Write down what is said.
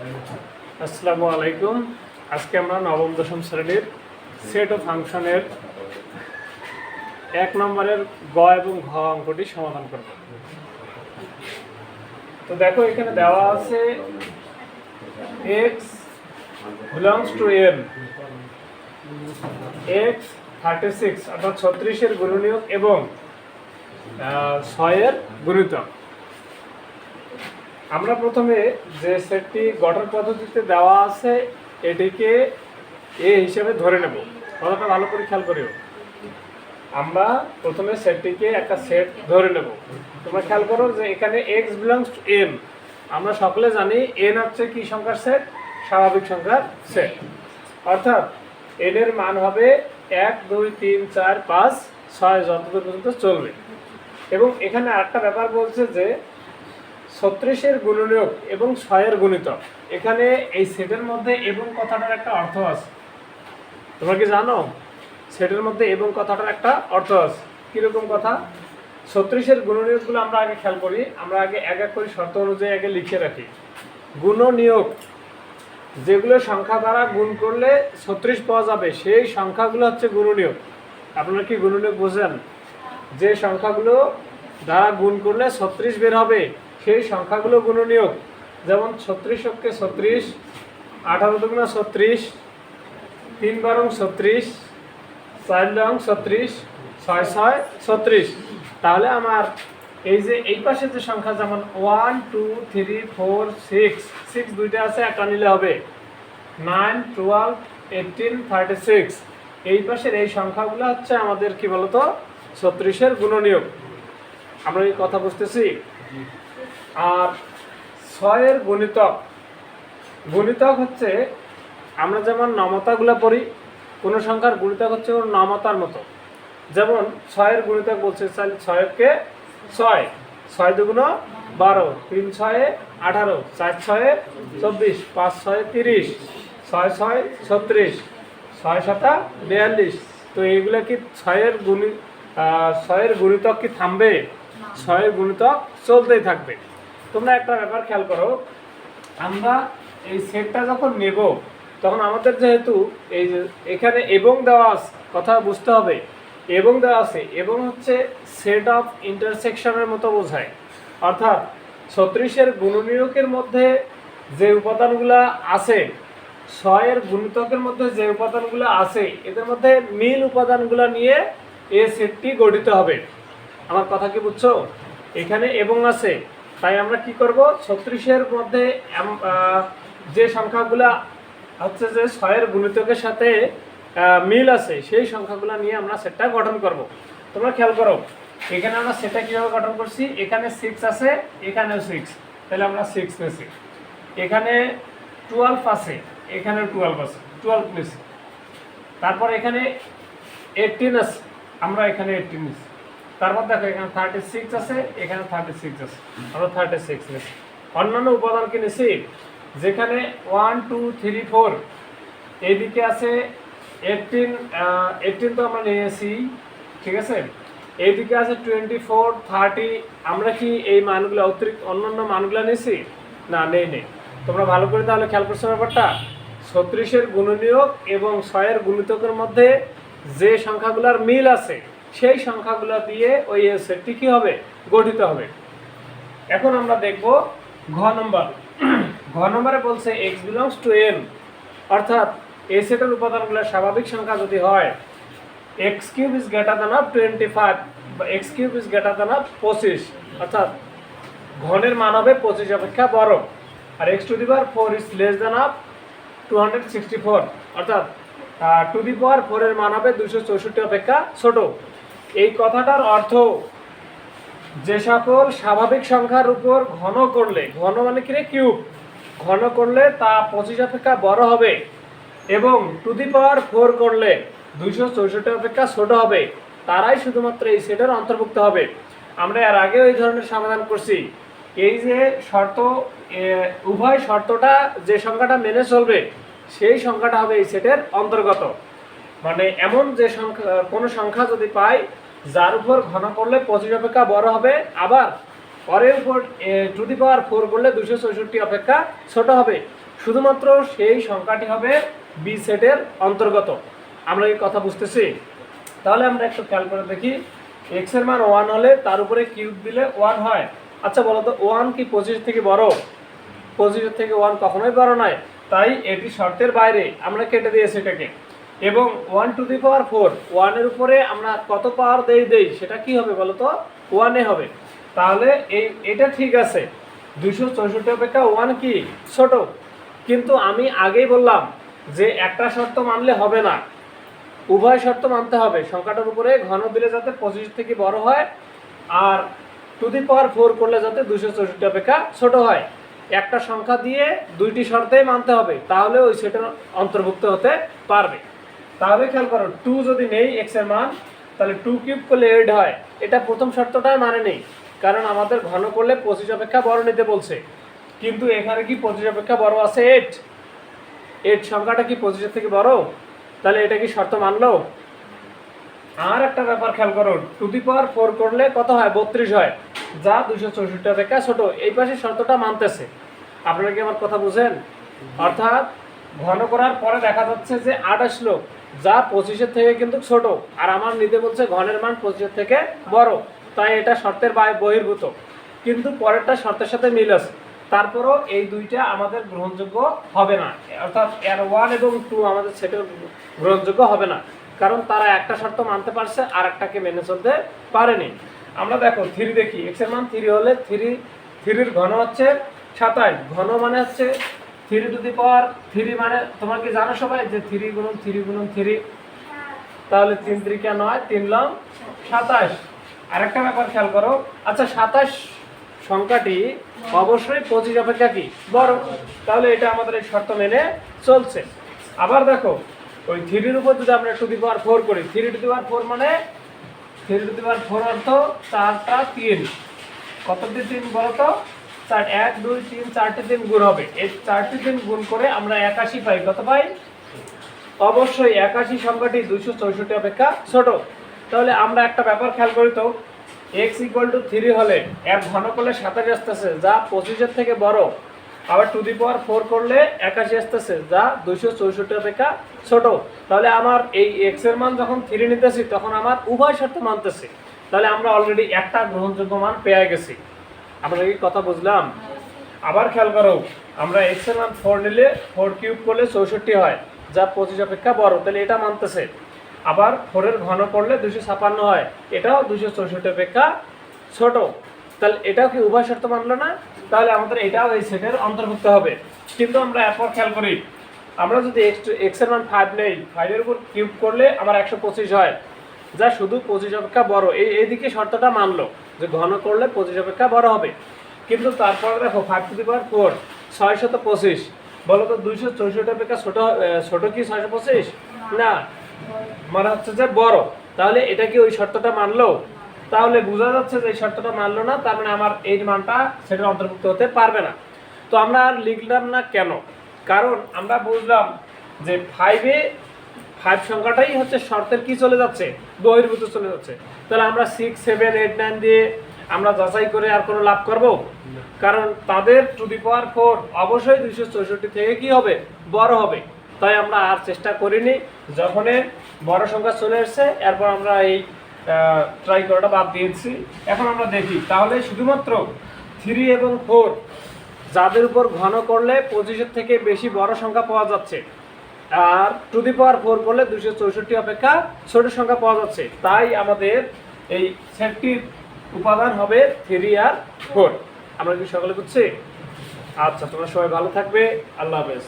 আসসালামু আলাইকুম। আজকে আমরা নবম দশম শ্রেণীর সেট ও ফাংশনের 1 নম্বরের গ এবং ঘ অঙ্কটি সমাধান করব। তো দেখো এখানে দেওয়া আছে x belongs to m, x 36 অর্থাৎ 36 এর গুণনীয়ক এবং 6 এর গুণিতক। আমরা প্রথমে যে সেটটি গঠন পদ্ধতিতে দেওয়া আছে এটিকে এ হিসেবে ধরে নেব। কথাটা ভালো করে খেয়াল করিও। আমরা প্রথমে সেটটিকে একটা সেট ধরে নেব। তোমরা খেয়াল করো যে এখানে x belongs to m, আমরা সকলে জানি n হচ্ছে কি সংখ্যার সেট? স্বাভাবিক সংখ্যার সেট। অর্থাৎ n এর মান হবে 1 2 3 4 5 6 যতদূর পর্যন্ত চলবে। এবং এখানে আরেকটা ব্যাপার বলছে যে 36 এর গুণনীয়ক এবং 6 এর গুণিতক। এখানে এই সেটের মধ্যে এবং কথাটার একটা অর্থ আছে। তোমরা কি জানো সেটের মধ্যে এবং কথাটার একটা অর্থ আছে? কীরকম কথা? 36 এর গুণনীয়কগুলো আমরা আগে খেয়াল করি। আমরা আগে এক এক করে শর্ত অনুযায়ী আগে লিখে রাখি। গুণনীয়ক যেগুলো সংখ্যা দ্বারা গুণ করলে 36 পাওয়া যাবে সেই সংখ্যাগুলো হচ্ছে গুণনীয়ক। আপনারা কি গুণনীয়ক বোঝেন? যে সংখ্যাগুলো দ্বারা গুণ করলে 36 বের হবে সেই সংখ্যাগুলো গুণনীয়ক। যেমন 36 অক্ষে 36, 18 দুগুণা 36, 3 বারং 36, 4 লং 36, 6 6 36। তাহলে আমার এই যে এই পাশে যে সংখ্যা যেমন 1 2 3 4 6, 6 দুইটা আছে, একটা নিলে হবে 9 12 18 36। এই পাশের এই সংখ্যাগুলো হচ্ছে আমাদের কি বলতো 36 এর গুণনীয়ক। আমরা এই কথা বুঝতেছি। আর 6 এর গুণিতক, গুণিতক হচ্ছে আমরা যেমন নমতাগুলো পড়ি, কোনো সংখ্যার গুণিতক হচ্ছে ওর নমতার মতো। যেমন 6 এর গুণিতক বলছে 6 কে 6, 6 দুগুণ 12, 3 6 18, 4 6 24, 5 6 30, 6 6 36, 6 7 42। তো এইগুলো কি 6 এর গুণিতক কি থামবে? 6 এর গুণিতক চলতেই থাকবে। তোমরা একটা ব্যাপার খেয়াল করো, আমরা এই সেটটা যখন নেব তখন আমাদের যেহেতু এই যে এখানে এবং দেওয়া আছে, কথা বুঝতে হবে, এবং দেওয়া আছে, এবং হচ্ছে সেট অফ ইন্টারসেকশনের মতো বোঝায়। অর্থাৎ 36 এর গুণনীয়কের মধ্যে যে উপাদানগুলো আছে, 6 এর গুণিতকের মধ্যে যে উপাদানগুলো আছে, এদের মধ্যে মিল উপাদানগুলো নিয়ে এই সেটটি গঠিত হবে। আমার কথা কি বুঝছো? এখানে এবং আছে, তাই আমরা কি করব, 36 এর মধ্যে যে সংখ্যাগুলো হচ্ছে যে 6 এর গুণিতকের সাথে মিল আছে সেই সংখ্যাগুলো নিয়ে আমরা সেটটা গঠন করব। তোমরা খেয়াল করো এখানে আমরা সেটটা কীভাবে গঠন করছি। এখানে 6 আছে, এখানেও 6, তাহলে আমরা 6 নিয়েছি। এখানে 12 আছে, এখানেও 12 আছে, 12 নিয়েছি। তারপর এখানে 18 আছে, আমরা এখানে 18 নিয়েছি। তারপর দেখো এখানে 36 আছে, এখানে 36 আছে, আমরা 36 নিয়েছি। অন্যান্য উপাদান কি নিয়েছি? যেখানে 1 2 3 4, এইদিকে আছে 18 তো আমরা নিয়েছি, ঠিক আছে। এইদিকে আছে 24 30, আমরা কি এই মানগুলো অতিরিক্ত অন্যান্য মানগুলো নিয়েছি? না, নেই। তোমরা ভালো করে তাহলে খেয়াল করছো ব্যাপারটা। 36 এর গুণনীয়ক এবং 6 এর গুণিতকের মধ্যে যে সংখ্যাগুলোর মিল আছে সেই সংখ্যাগুলো দিয়ে ওই সেটটি কি হবে? গঠিত হবে। এখন আমরা দেখব ঘ নম্বর। ঘ নম্বরে বলছে x belongs to m, অর্থাৎ এই সেটের উপাদানগুলো স্বাভাবিক সংখ্যা যদি হয়, x cube is greater than 25 বা x cube is greater than 25, অর্থাৎ ঘনের মান হবে 25 অপেক্ষা বড়, আর x to the power 4 is less than 264, অর্থাৎ টু দি পাওয়ার 4 এর মান হবে 264 অপেক্ষা ছোট। এই কথাটার অর্থ যে সকল স্বাভাবিক সংখ্যার উপর ঘন করলে, ঘন মানে কি রে? কিউব, ঘন করলে তা 25 অপেক্ষা বড় হবে এবং টু দি পাওয়ার 4 করলে 264 অপেক্ষা ছোট হবে, তারাই শুধুমাত্র এই সেটের অন্তর্ভুক্ত হবে। আমরা এর আগেও এই ধরনের সমাধান করছি। এই যে শর্ত, উভয় শর্তটা যে সংখ্যাটা মেনে চলবে সেই সংখ্যাটা হবে এই সেটের অন্তর্গত। মানে এমন যে সংখ্যা, কোনো সংখ্যা যদি পাই যার উপর ঘন করলে 25 অপেক্ষা বড় হবে, আবার পরের উপর টু দি পাওয়ার 4 করলে 264 অপেক্ষা ছোট হবে, শুধুমাত্র সেই সংখ্যাটি হবে বি সেটের অন্তর্গত। আমরা এই কথা বুঝতেছি? তাহলে আমরা একটু খেয়াল করে দেখি, এক্স এর মান 1 হলে তার উপরে কিউব দিলে 1 হয়। আচ্ছা বলো তো 1 কি 25 থেকে বড়? 25 থেকে 1 কখনোই বড় নয়, তাই এটি শর্তের বাইরে, আমরা কেটে দিয়েছি এটাকে। এবং 1 টু দি পাওয়ার 4, 1 এর উপরে আমরা কত পাওয়ার দেই সেটা কি হবে বলো তো? 1 এ হবে। তাহলে এটা ঠিক আছে, 264 অপেক্ষা 1 কি ছোট। কিন্তু আমি আগেই বললাম যে একটা শর্ত মানলে হবে না, উভয় শর্ত মানতে হবে। সংখ্যাটার উপরে ঘন দিলে যাতে 25 থেকে বড় হয়, আর টু দি পাওয়ার 4 করলে যাতে 264 অপেক্ষা ছোট হয়। একটা সংখ্যা দিয়ে দুইটি শর্তেই মানতে হবে, তাহলে ওই সেটার অন্তর্ভুক্ত হতে পারবে। তাহলে খেয়াল করো, 2 যদি নেই এক্স এর মান, তাহলে 2 কিউব করলে 8 হয়। এটা প্রথম শর্তটাই মানে নেই, কারণ আমাদের ঘন করলে 25 অপেক্ষা বড় নিতে বলছে। কিন্তু এখানে কি 25 অপেক্ষা বড় আছে 8? 8 সংখ্যাটা কি 25 থেকে বড়? তাহলে এটা কি শর্ত মানলো? আর একটা ব্যাপার খেয়াল করো, টু দি পাওয়ার 4 করলে কত হয়? 32 হয়, যা 264 অপেক্ষা ছোট। এই পাশে শর্তটা মানতেছে। আপনারা কি আমার কথা বুঝেন? অর্থাৎ ঘন করার পরে দেখা যাচ্ছে যে 8 আসলো, যা 25 থেকে কিন্তু ছোট, আর আমার নিতে বলছে ঘনের মান 25 থেকে বড়, তাই এটা শর্তের বহির্ভূত। কিন্তু পরেরটা শর্তের সাথে মিল আছে, তারপরও এই দুইটা আমাদের গ্রহণযোগ্য হবে না। অর্থাৎ এর 1 এবং 2 আমাদের সেটের গ্রহণযোগ্য হবে না, কারণ তারা একটা শর্ত মানতে পারছে আর একটাকে মেনে চলতে পারেনি। আমরা দেখো 3 দেখি, এক্স এর মান 3 হলে 3 ঘন হচ্ছে 27। ঘন মানে হচ্ছে 3 টু দি পাওয়ার 3, মানে তোমরা কি জানো সবাই যে 3 গুণন 3 গুণন 3, তাহলে 3 3 9, 3 লং 27। আরেকটা ব্যাপার খেয়াল করো, আচ্ছা 27 সংখ্যাটি অবশ্যই 25 অপেক্ষা কি বড়, তাহলে এটা আমাদের এই শর্ত মেনে চলছে। আবার দেখো ওই 3 এর উপর যদি আমরা টু দি পাওয়ার 4 করি, 3 টু দি পাওয়ার 4 মানে 3 টু দি পাওয়ার 4 অর্থ 4টা 3, কত দিয়ে 3 বলো তো? 4, 1 2 3, 4টি 3 গুণ হবে। এই 4টি 3 গুণ করে আমরা 81 পাই। কত পাই? অবশ্যই 81 সংখ্যাটি 264 অপেক্ষা ছোট। তাহলে আমরা একটা ব্যাপার খেয়াল করি তো, x = 3 হলে এর ঘন করলে 27 আসতেছে, যা 25 থেকে বড়। আবার টু দি পাওয়ার 4 করলে 81 আসতেছে, যা 264 অপেক্ষা ছোট। তাহলে আমার এই x এর মান যখন 3 নিতেছি, তখন আমার উভয় শর্ত মানতেছে। তাহলে আমরা অলরেডি একটা গ্রহণযোগ্য মান পেয়ে গেছি। আমরা কি কথা বুঝলাম? আবার খেয়াল করো, আমরা x এর মান 4 নিলে 4 কিউব করলে 64 হয়, যা 25 অপেক্ষা বড়, তাহলে এটা মানতেছে। আবার 4 এর ঘন করলে 256 হয়, এটাও 264 অপেক্ষা ছোট। তাহলে এটাও কি উভয় শর্ত মানলো না? তাহলে আমাদের এটাও এই সেটের অন্তর্ভুক্ত হবে। কিন্তু আমরা এরপর খেয়াল করি, আমরা যদি x এর মান 5 নেই, 5 এর উপর কিউব করলে আমার 125 হয়, যা শুধু 25 অপেক্ষা বড়। এইদিকে শর্তটা মানলো যে ঘন করলে 25 অপেক্ষা বড় হবে। কিন্তু তারপর দেখো 5 টু দি পাওয়ার 4, 625। বলো তো 264 অপেক্ষা ছোট কি 625? না, মানে হচ্ছে যে বড়। তাহলে এটা কি ওই শর্তটা মানলো? তাহলে বোঝা যাচ্ছে যে এই শর্তটা মানলো না, তার মানে আমার এই মানটা সেটার অন্তর্ভুক্ত হতে পারবে না। তো আমরা আর লিখলাম না কেন? কারণ আমরা বুঝলাম যে 5 সংখ্যাটাই হচ্ছে শর্তের কি চলে যাচ্ছে, বহির্ভূত চলে যাচ্ছে। তাহলে আমরা 6 7 8 9 দিয়ে আমরা যাচাই করে আর কোনো লাভ করব? কারণ তাদের টু দি পাওয়ার 4 অবশ্যই 264 থেকে কি হবে, বড় হবে। তাই আমরা আর চেষ্টা করিনি। যখন বড় সংখ্যা চলে এসেছে, এরপর আমরা এই ট্রাই করাটা বাদ দিয়েছি। এখন আমরা দেখি, তাহলে শুধুমাত্র 3 এবং 4 যাদের উপর ঘন করলে 25 থেকে বেশি বড় সংখ্যা পাওয়া যাচ্ছে, আর টু দি পাওয়ার 4 করলে 264 অপেক্ষা ছোট সংখ্যা পাওয়া যাচ্ছে, তাই আমাদের এই সেটটির উপাদান হবে 3 আর 4। আমরা কি সকলে বুঝছি? আচ্ছা, তোমরা সবাই ভালো থাকবে। আল্লাহ হাফেজ।